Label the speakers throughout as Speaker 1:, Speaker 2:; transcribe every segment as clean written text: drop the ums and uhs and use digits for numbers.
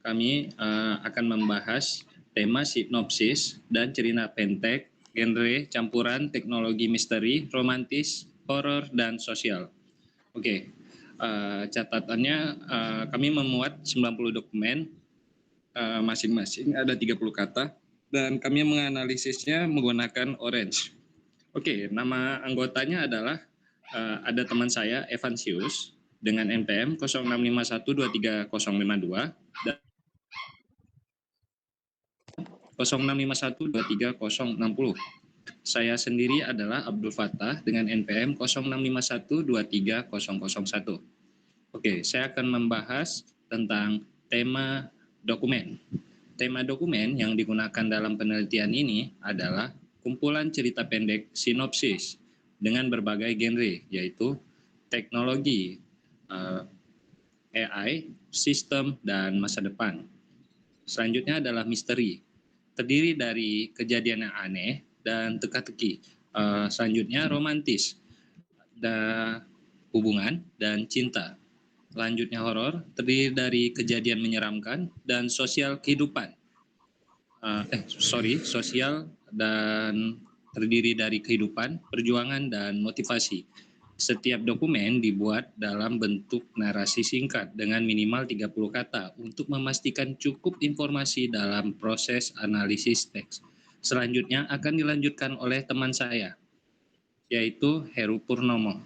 Speaker 1: kami akan membahas tema sinopsis dan cerita pendek, genre campuran teknologi misteri, romantis, horor, dan sosial. Oke, catatannya kami memuat 90 dokumen, masing-masing ada 30 kata, dan kami menganalisisnya menggunakan Orange. Oke, nama anggotanya adalah ada teman saya Evansius dengan NPM 0651230052 dan 0651230060. Saya sendiri adalah Abdul Fattah dengan NPM 0651230001. Oke, saya akan membahas tentang tema dokumen. Tema dokumen yang digunakan dalam penelitian ini adalah kumpulan cerita pendek sinopsis dengan berbagai genre, yaitu teknologi, AI, sistem, dan masa depan. Selanjutnya adalah misteri, terdiri dari kejadian yang aneh dan teka-teki. Selanjutnya romantis, hubungan dan cinta. Lanjutnya horor, terdiri dari kejadian menyeramkan dan sosial kehidupan. Sosial dan terdiri dari kehidupan, perjuangan, dan motivasi. Setiap dokumen dibuat dalam bentuk narasi singkat dengan minimal 30 kata untuk memastikan cukup informasi dalam proses analisis teks. Selanjutnya akan dilanjutkan oleh teman saya, yaitu Heru Purnomo.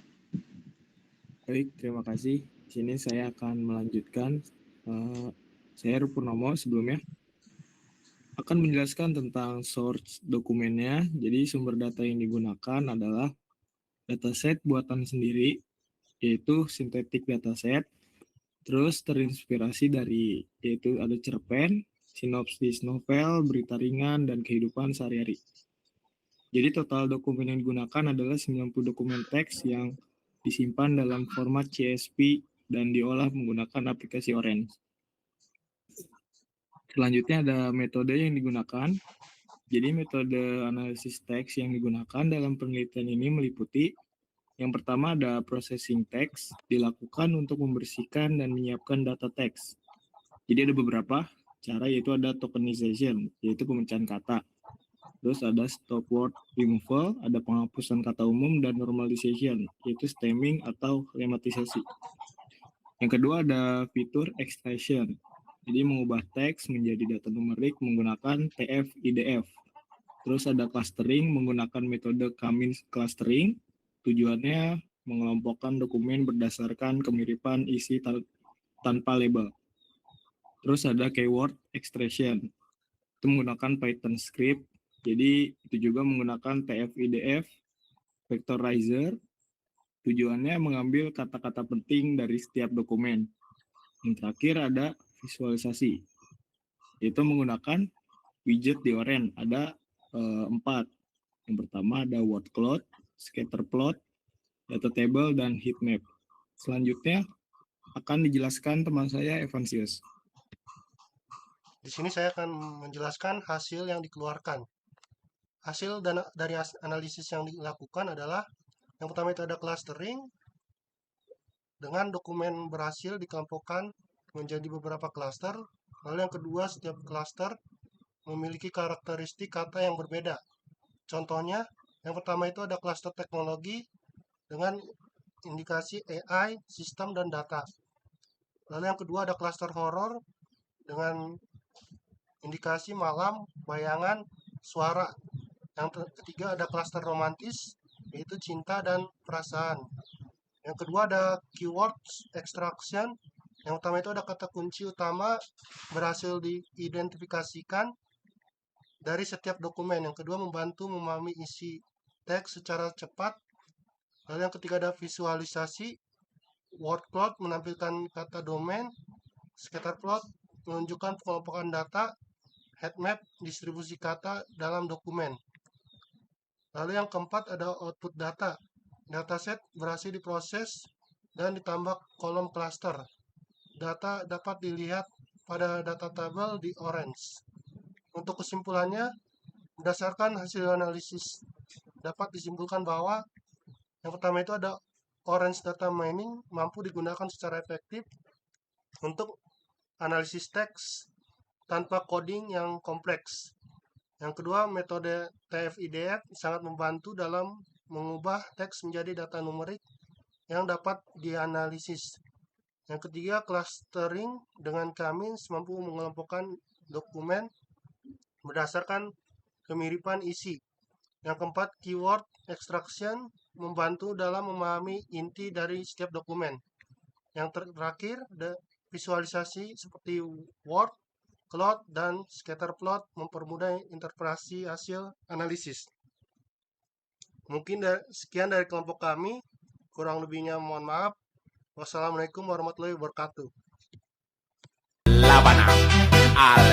Speaker 2: Baik, terima kasih. Di sini saya akan melanjutkan. Saya Heru Purnomo sebelumnya akan menjelaskan tentang source dokumennya. Jadi sumber data yang digunakan adalah dataset buatan sendiri, yaitu synthetic dataset. Terus terinspirasi dari, yaitu ada cerpen, sinopsis novel, berita ringan, dan kehidupan sehari-hari. Jadi total dokumen yang digunakan adalah 90 dokumen teks yang disimpan dalam format CSV dan diolah menggunakan aplikasi Orange. Selanjutnya ada metode yang digunakan. Jadi metode analisis teks yang digunakan dalam penelitian ini meliputi yang pertama ada processing teks dilakukan untuk membersihkan dan menyiapkan data teks. Jadi ada beberapa cara, yaitu ada tokenization, yaitu pemecahan kata. Terus ada stop word removal, ada penghapusan kata umum, dan normalization, yaitu stemming atau lematisasi. Yang kedua ada fitur extraction, jadi mengubah teks menjadi data numerik menggunakan TF-IDF. Terus ada clustering menggunakan metode Cummins clustering, tujuannya mengelompokkan dokumen berdasarkan kemiripan isi tanpa label. Terus ada keyword extraction, itu menggunakan Python script, jadi itu juga menggunakan TF-IDF vectorizer, tujuannya mengambil kata-kata penting dari setiap dokumen. Yang terakhir ada visualisasi, yaitu menggunakan widget di Orange, ada 4. Yang pertama ada word cloud, scatter plot, data table, dan heat map. Selanjutnya akan dijelaskan teman saya Evansius.
Speaker 3: Di sini saya akan menjelaskan hasil yang dikeluarkan. Hasil dari analisis yang dilakukan adalah yang pertama itu ada clustering, dengan dokumen berhasil dikelompokkan menjadi beberapa klaster. Lalu yang kedua, setiap klaster memiliki karakteristik kata yang berbeda. Contohnya, yang pertama itu ada klaster teknologi dengan indikasi AI, sistem, dan data. Lalu yang kedua ada klaster horor dengan indikasi malam, bayangan, suara. Yang ketiga ada klaster romantis, yaitu cinta dan perasaan. Yang kedua ada keyword extraction. Yang utama itu ada kata kunci utama berhasil diidentifikasikan dari setiap dokumen. Yang kedua membantu memahami isi teks secara cepat. Lalu yang ketiga ada visualisasi. Word cloud menampilkan kata domain. Scatter plot menunjukkan pengelompokan data. Heat map distribusi kata dalam dokumen. Lalu yang keempat ada output data. Dataset berhasil diproses dan ditambah kolom cluster. Data dapat dilihat pada data tabel di Orange. Untuk kesimpulannya, berdasarkan hasil analisis dapat disimpulkan bahwa yang pertama itu ada Orange Data Mining mampu digunakan secara efektif untuk analisis teks tanpa coding yang kompleks. Yang kedua, metode TF-IDF sangat membantu dalam mengubah teks menjadi data numerik yang dapat dianalisis. Yang ketiga, clustering dengan K-means mampu mengelompokkan dokumen berdasarkan kemiripan isi. Yang keempat, keyword extraction membantu dalam memahami inti dari setiap dokumen. Yang terakhir, visualisasi seperti word, cloud, dan scatter plot mempermudah interpretasi hasil analisis. Mungkin sekian dari kelompok kami, kurang lebihnya mohon maaf. Wassalamualaikum warahmatullahi wabarakatuh.
Speaker 4: La Habana, a